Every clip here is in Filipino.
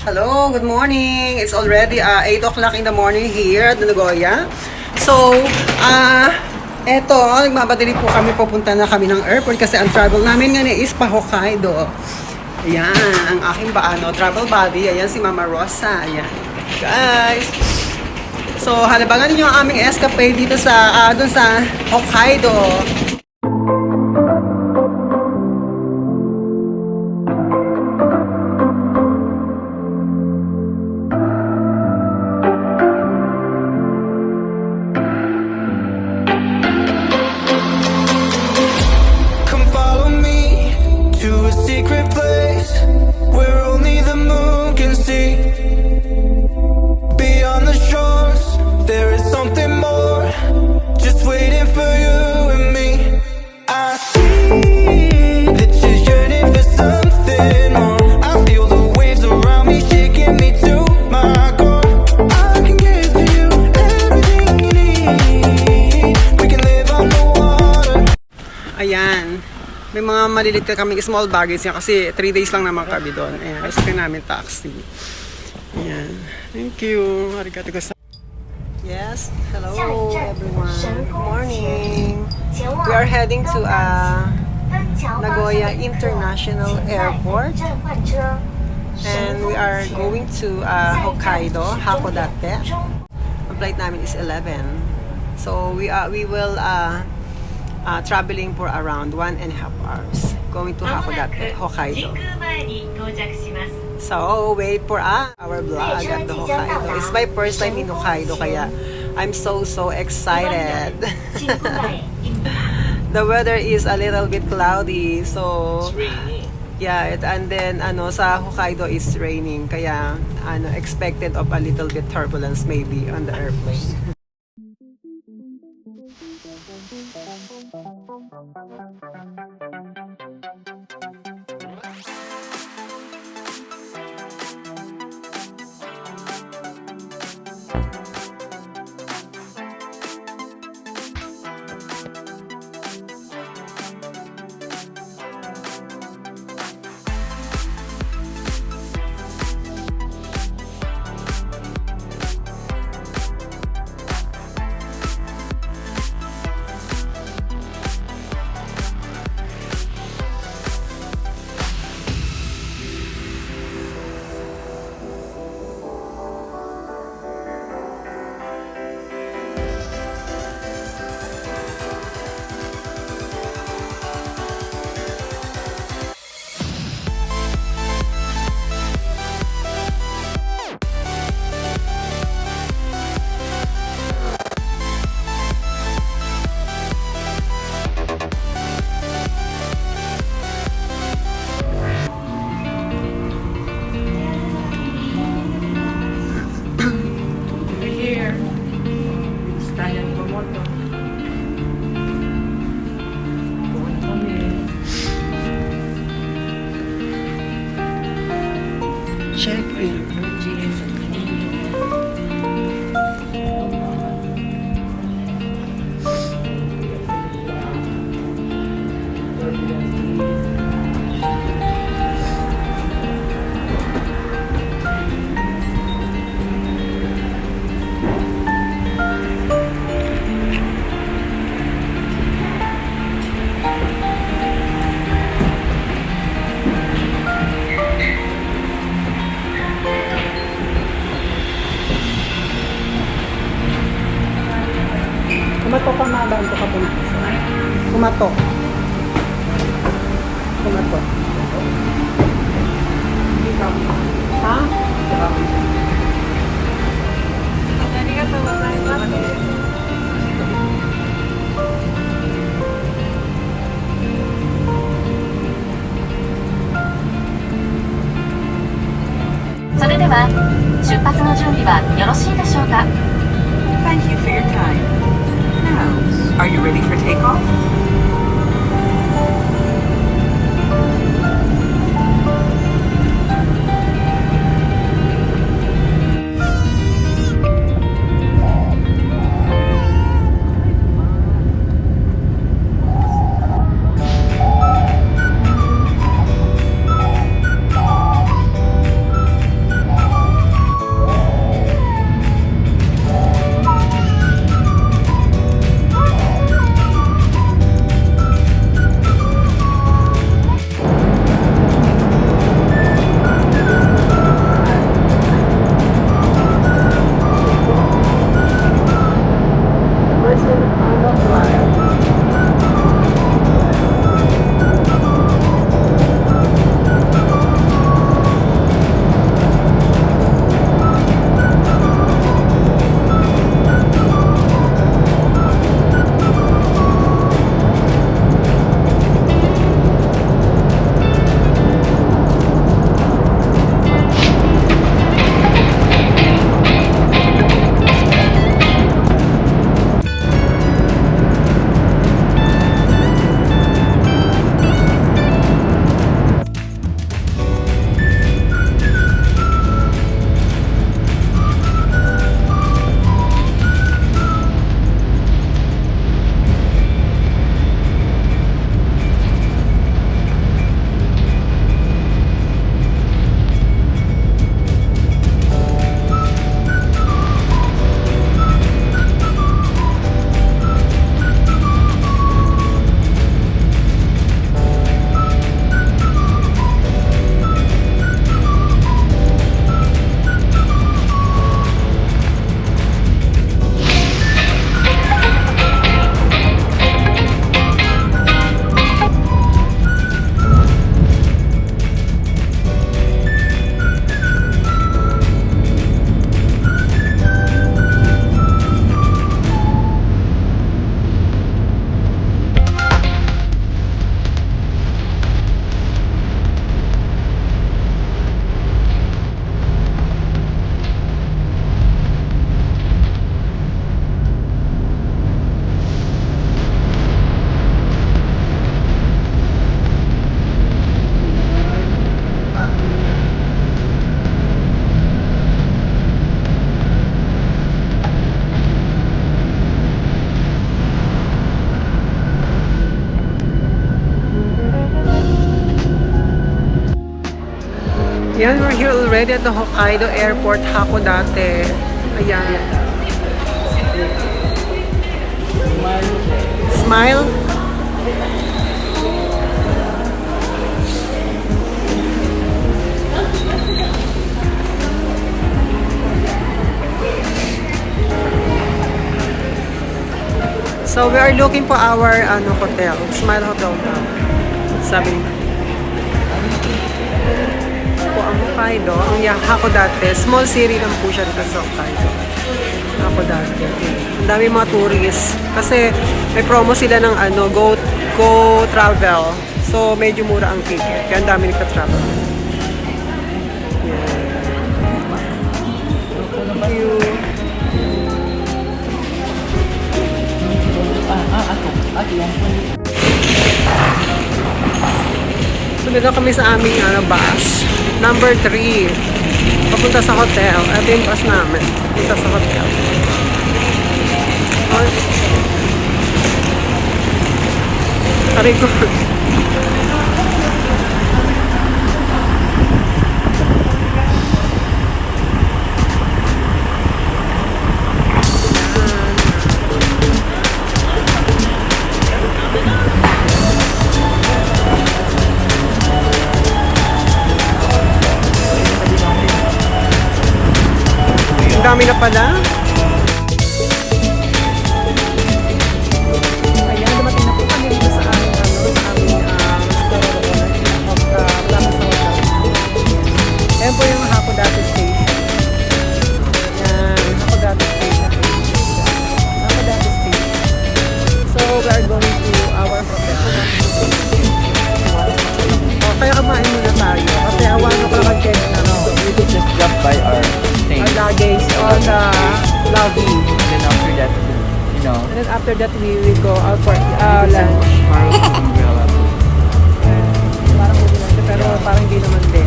Hello, good morning. It's already 8 o'clock in the morning here at Nagoya. So, eto, nagmamadali po kami, pupunta na kami ng airport kasi ang travel namin ngayon is pa Hokkaido. Ayan, ang aking travel buddy. Ayan si Mama Rosa. Ayan, guys. So, halabangan niyo ang aming escapade dito sa, dun sa Hokkaido. Ayan. May mga malilit ka kaming small baggage niya kasi 3 days lang naman kami doon. Ayan. Kasi ka namin taxi. Ayan. Thank you. Arigatou gozaimasu. Yes. Hello everyone. Good morning. We are heading to Nagoya International Airport. And we are going to Hokkaido, Hakodate. Ang flight namin is 11. So we will traveling for around 1.5 hours going to Hakodate, Hokkaido. So wait for our vlog at the Hokkaido. It's my first time in Hokkaido kaya I'm so excited. The weather is a little bit cloudy, so it's raining. Yeah, and then sa Hokkaido is raining kaya expected of a little bit turbulence maybe on the airplane. Check in. Kumatok ka na ba? Ito ka po na isa. Kumatok. Kumatok. Ha? Arigatou gozaimasu. Thank you for your time. Now, are you ready for takeoff? Yan, we're here already at the Hokkaido Airport, Hakodate. Ayan. Smile. So we are looking for our hotel, Smile Hotel now. Sabi po ang Hokkaido, ang Hakodate, small city lang po siya dito sa Hokkaido. Hakodate. Ang dami mga tourists kasi may promo sila ng go travel. So medyo mura ang ticket. Kaya ang dami nagka-travel. Yeah. Thank you. Sunod na kami sa aming bus. Number 3. Papunta sa hotel. Ito yung bus namin. Papunta sa hotel. Aray ko. Ang dami na pala. Ayan, dumating na po kami dito sa aming ayan po yung Hakodate Station. Ayan, Hakodate Station. Hakodate Station. So, we are going to our hotel. Kaya kumain muna tayo. Kasi awan ko pala mag-check na. So we could just drop by our thing. Our luggage on the lobby. And then after that, you know, And then after that, we will go out for lunch. umbrella. Parang uulan siya, pero parang hindi naman din.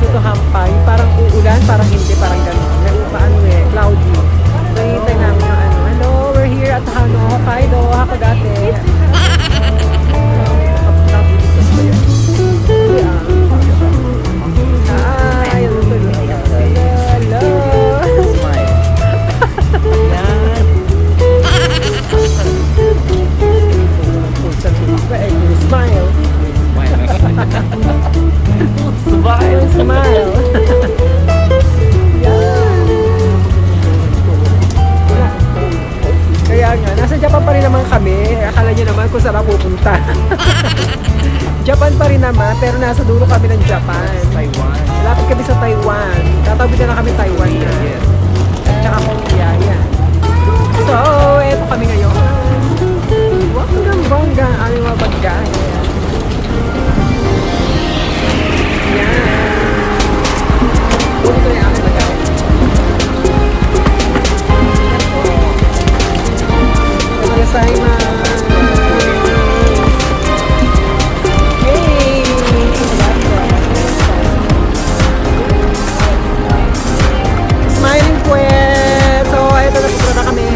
Chuto hampay. Parang uulan, parang hindi, parang gano'n. Cloudy. So, hintay namin yung hello, we're here at Hokkaido, Hakodate. Hi, hello. Smile. Yan. Smile. Smile. Smile. Yan. Kaya nga, nasa Japan pa rin naman kami. Akala nyo naman kung saan pupunta. Japan pa rin naman, pero nasa dulo kami ng Japan. Taiwan. Malapit kami sa Taiwan. Tatawid na kami Taiwan na. Yes. At saka Korea, yan. So, eto kami ngayon. Wow, ang bongga. Aming mga bagay. Yan. Buti ko na yung aming bagay. Yay! Smiling Puwet! So, eto na pupunta na kami.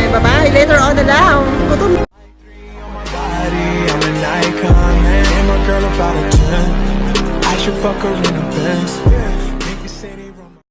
Bye-bye! Later on na lang! Gutom on my body, I'm an icon, man. And my girl about a 10. I should fuck her in a Benz.